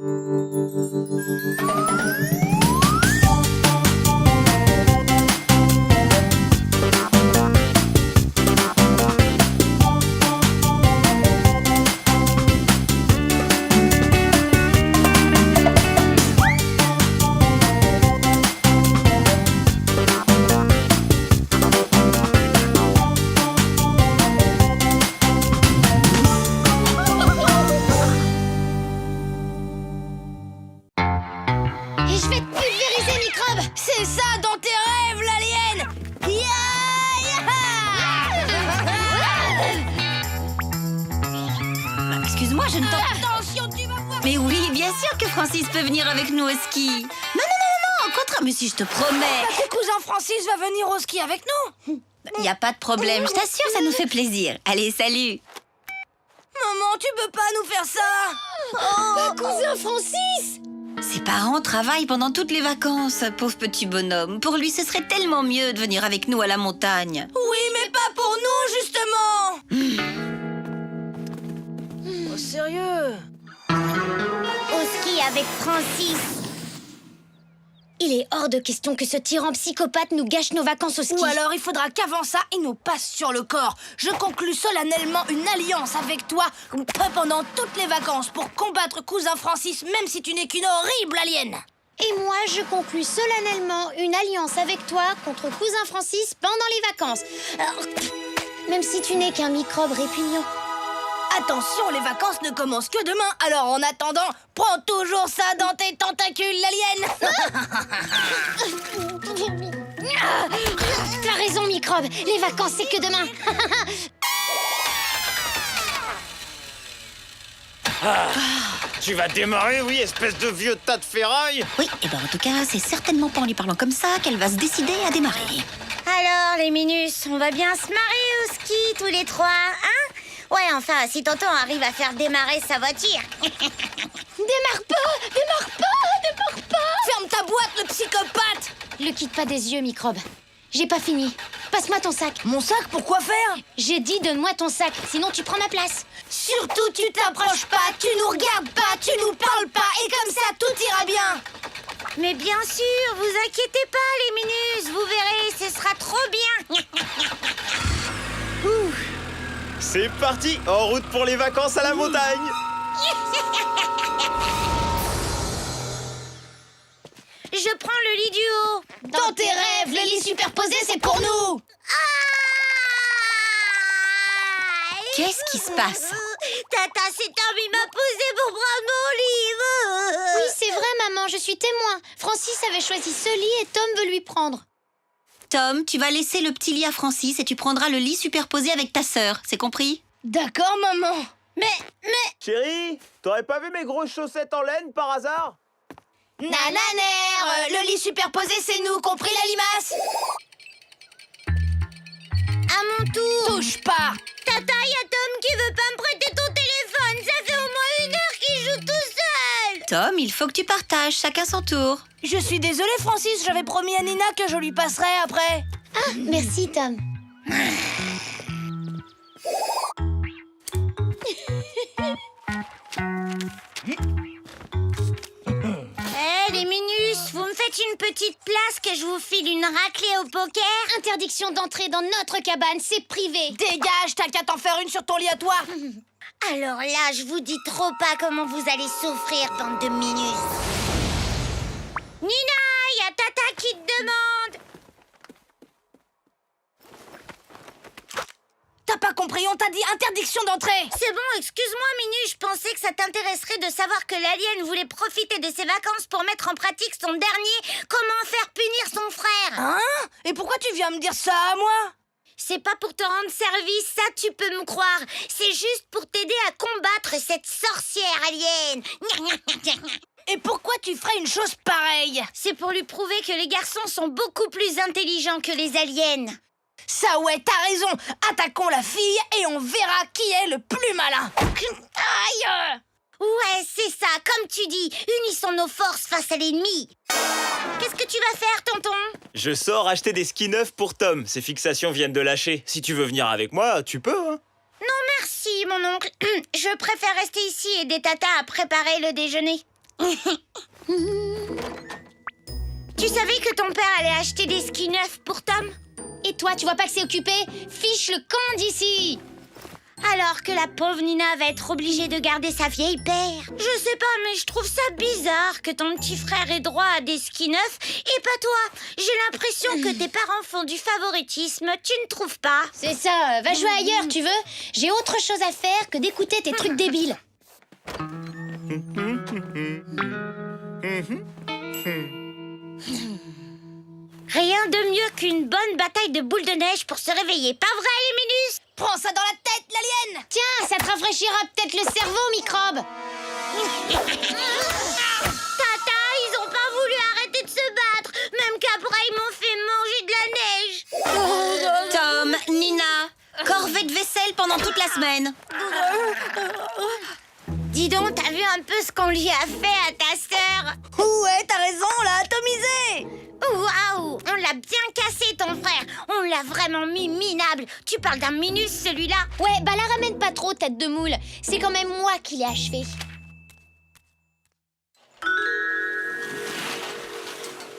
Et je vais te pulvériser, microbe! C'est ça dans tes rêves, l'alien! Excuse-moi, je ne t'entends... Attention, tu vas voir! Mais oui, bien sûr que Francis peut venir avec nous au ski. Non, au contraire, mais si, je te promets. Ton cousin Francis va venir au ski avec nous! Il n'y a pas de problème, je t'assure, ça nous fait plaisir. Allez, salut. Maman, tu peux pas nous faire ça! Oh, cousin Francis! Ses parents travaillent pendant toutes les vacances, pauvre petit bonhomme. Pour lui, ce serait tellement mieux de venir avec nous à la montagne. Oui, mais pas pour nous, justement! Oh, sérieux? Au ski avec Francis. Il est hors de question que ce tyran psychopathe nous gâche nos vacances au ski. Ou alors il faudra qu'avant ça, il nous passe sur le corps. Je conclus solennellement une alliance avec toi pendant toutes les vacances pour combattre cousin Francis, même si tu n'es qu'une horrible alien. Et moi, je conclus solennellement une alliance avec toi contre cousin Francis pendant les vacances. Alors, même si tu n'es qu'un microbe répugnant. Attention, les vacances ne commencent que demain. Alors en attendant, prends toujours ça dans tes tentacules, l'alien. T'as raison, microbe. Les vacances, c'est que demain. Tu vas démarrer, oui, espèce de vieux tas de ferraille. Oui, et ben en tout cas, c'est certainement pas en lui parlant comme ça qu'elle va se décider à démarrer. Alors, les minus, on va bien se marrer au ski tous les trois, hein? Ouais, enfin, si tonton arrive à faire démarrer sa voiture. Démarre pas. Ferme ta boîte, le psychopathe. Le quitte pas des yeux, microbe. J'ai pas fini. Passe-moi ton sac. Mon sac, pourquoi faire? J'ai dit donne-moi ton sac, sinon tu prends ma place. Surtout, tu t'approches pas, tu nous regardes pas, tu nous parles pas, et comme ça, tout ira bien. Mais bien sûr, vous inquiétez pas, les minus, vous verrez, ce sera trop bien. C'est parti, en route pour les vacances à la montagne. Je prends le lit du haut. Dans tes rêves, le lit superposé, c'est pour nous. Qu'est-ce qui se passe? Tata s'est envie m'a posé pour prendre mon livre. Oui, c'est vrai, maman, je suis témoin. Francis avait choisi ce lit et Tom veut lui prendre. Tom, tu vas laisser le petit lit à Francis et tu prendras le lit superposé avec ta sœur, c'est compris? D'accord, maman. Mais... Chérie, t'aurais pas vu mes grosses chaussettes en laine par hasard? Nananer, le lit superposé, c'est nous, compris la limace? À mon tour. Touche pas. Tata, y a Tom qui veut pas me prêter ton téléphone. Ça fait au moins 1 heure qu'il joue tout seul. Tom, il faut que tu partages, chacun son tour. Je suis désolée, Francis, j'avais promis à Nina que je lui passerais après. Ah, merci, Tom. Les minus, vous me faites une petite place que je vous file une raclée au poker? Interdiction d'entrer dans notre cabane, c'est privé. Dégage, t'as qu'à t'en faire une sur ton lit à toi. Alors là, je vous dis trop pas comment vous allez souffrir, bande de minus. Nina, y a Tata qui te demande. T'as pas compris, on t'a dit interdiction d'entrer. C'est bon, excuse-moi, Minus, je pensais que ça t'intéresserait de savoir que l'alien voulait profiter de ses vacances pour mettre en pratique son dernier comment faire punir son frère. Hein? Et pourquoi tu viens me dire ça à moi? C'est pas pour te rendre service, ça tu peux me croire. C'est juste pour t'aider à combattre cette sorcière alien. Et pourquoi tu ferais une chose pareille? C'est pour lui prouver que les garçons sont beaucoup plus intelligents que les aliens. Ça ouais, t'as raison. Attaquons la fille et on verra qui est le plus malin. Aïe! Ouais, c'est ça, comme tu dis. Unissons nos forces face à l'ennemi. Qu'est-ce que tu vas faire, tonton? Je sors acheter des skis neufs pour Tom. Ses fixations viennent de lâcher. Si tu veux venir avec moi, tu peux, hein? Non, merci, mon oncle. Je préfère rester ici et aider Tata à préparer le déjeuner. Tu savais que ton père allait acheter des skis neufs pour Tom? Et toi, tu vois pas que c'est occupé? Fiche le camp d'ici! Alors que la pauvre Nina va être obligée de garder sa vieille paire. Je sais pas, mais je trouve ça bizarre que ton petit frère ait droit à des skis neufs et pas toi. J'ai l'impression que tes parents font du favoritisme, tu ne trouves pas? C'est ça, va jouer ailleurs, tu veux? J'ai autre chose à faire que d'écouter tes trucs débiles. Rien de mieux qu'une bonne bataille de boules de neige pour se réveiller, pas vrai les minus? Prends ça dans la tête, l'alien! Tiens, ça te rafraîchira peut-être le cerveau, microbe. Tata, ils ont pas voulu arrêter de se battre, même qu'après ils m'ont fait manger de la neige. Tom, Nina, corvée de vaisselle pendant toute la semaine. Dis donc, t'as vu un peu ce qu'on lui a fait à ta sœur? Ouais, t'as raison, on l'a atomisé! Waouh, on l'a bien cassé ton frère. On l'a vraiment mis minable. Tu parles d'un minus celui-là? Ouais, bah la ramène pas trop, tête de moule. C'est quand même moi qui l'ai achevé.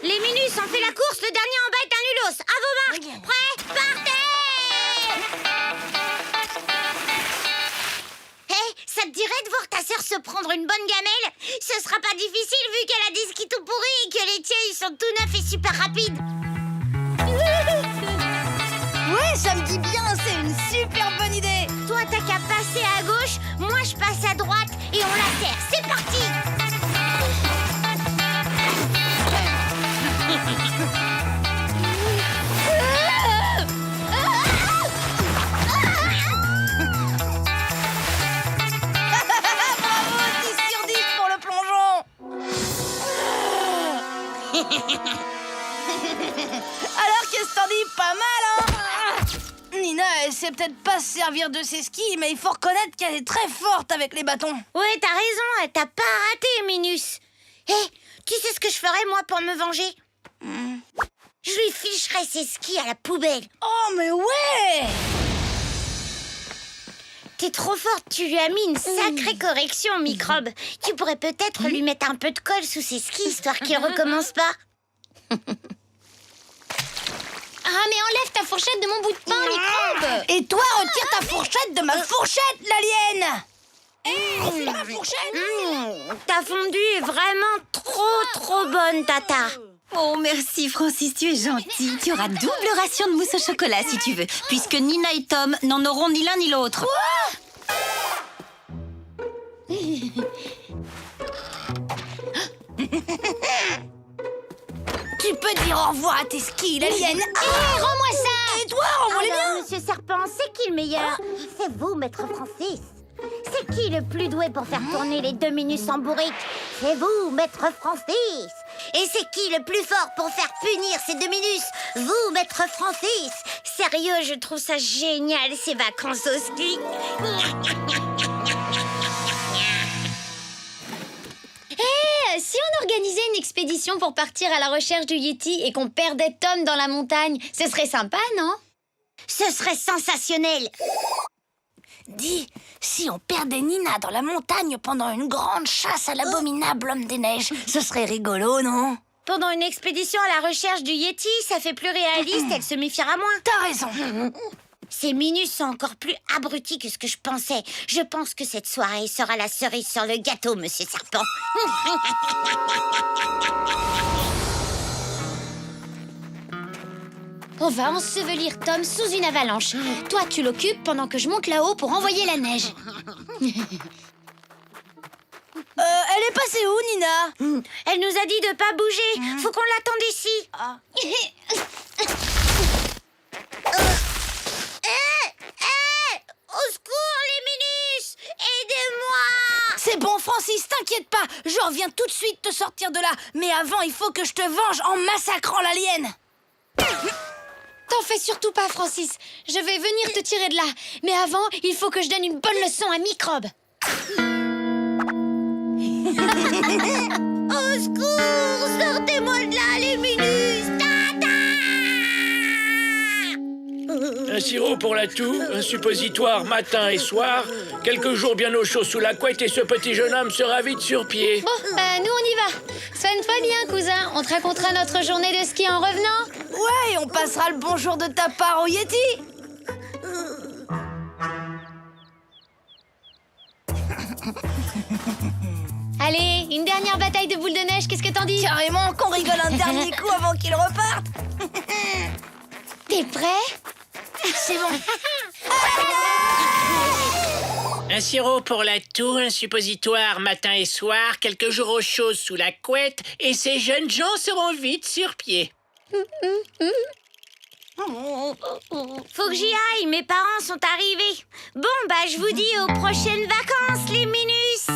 Les minus ont fait la course, le dernier en bas est un nulos. À vos marques, prêts, partez! Ça te dirait de voir ta sœur se prendre une bonne gamelle? Ce sera pas difficile vu qu'elle a des skis tout pourris et que les tiens ils sont tout neufs et super rapides. Ouais, ça me dit bien, c'est une super bonne idée! Toi t'as qu'à passer à gauche, moi je passe à droite et on la serre. C'est parti! Bravo, 10 sur 10 pour le plongeon! Alors, qu'est-ce que t'en dis? Pas mal, hein? Nina, elle sait peut-être pas se servir de ses skis, mais il faut reconnaître qu'elle est très forte avec les bâtons. Ouais, t'as raison, elle t'a pas raté, Minus. Hé, tu sais ce que je ferais, moi, pour me venger? Je lui ficherais ses skis à la poubelle. Oh, mais ouais! T'es trop forte, tu lui as mis une sacrée correction, microbe. Tu pourrais peut-être lui mettre un peu de colle sous ses skis, histoire qu'il recommence pas. Ah, mais enlève ta fourchette de mon bout de pain, microbe. Et toi, retire ta fourchette de ma fourchette, l'alien! C'est ma fourchette! Ta fondue est vraiment trop bonne, Tata. Oh, merci Francis, tu es gentil. Tu auras double ration de mousse au chocolat si tu veux, puisque Nina et Tom n'en auront ni l'un ni l'autre. Tu peux dire au revoir à tes skis, l'alien! Rends-moi ça. Et toi, rends-moi les miens! Alors, Monsieur Serpent, c'est qui le meilleur? C'est vous, Maître Francis. C'est qui le plus doué pour faire tourner les 2 minus en bourrique? C'est vous, Maître Francis. Et c'est qui le plus fort pour faire punir ces 2 minus? Vous, Maître Francis. Sérieux, je trouve ça génial, ces vacances au ski. Si on organisait une expédition pour partir à la recherche du Yeti et qu'on perdait Tom dans la montagne, ce serait sympa, non? Ce serait sensationnel. Dis, si on perdait Nina dans la montagne pendant une grande chasse à l'abominable homme des neiges, ce serait rigolo, non? Pendant une expédition à la recherche du Yeti, ça fait plus réaliste, elle se méfiera moins. T'as raison. Ces minus sont encore plus abrutis que ce que je pensais. Je pense que cette soirée sera la cerise sur le gâteau, Monsieur Serpent. On va ensevelir Tom sous une avalanche. Toi, tu l'occupes pendant que je monte là-haut pour envoyer la neige. Elle est passée où, Nina? Elle nous a dit de pas bouger. Faut qu'on l'attende ici. Au secours, les minus! Aidez-moi! C'est bon, Francis, t'inquiète pas. Je reviens tout de suite te sortir de là. Mais avant, il faut que je te venge en massacrant l'alien. T'en fais surtout pas, Francis. Je vais venir te tirer de là. Mais avant, il faut que je donne une bonne leçon à Microbe. Au secours! Sortez-moi de là, les minus! Tata! sirop pour la toux, un suppositoire matin et soir, quelques jours bien au chaud sous la couette et ce petit jeune homme sera vite sur pied. Bon, nous on y va. Soigne-toi bien, cousin. On te racontera notre journée de ski en revenant. Ouais, et on passera le bonjour de ta part au Yeti. Allez, une dernière bataille de boules de neige, qu'est-ce que t'en dis? Carrément, qu'on rigole un dernier coup avant qu'il reparte. T'es prêt? C'est bon. Un sirop pour la toux, un suppositoire matin et soir, quelques jours au chaud sous la couette, et ces jeunes gens seront vite sur pied. Faut que j'y aille, mes parents sont arrivés. Bon, je vous dis aux prochaines vacances, les minus.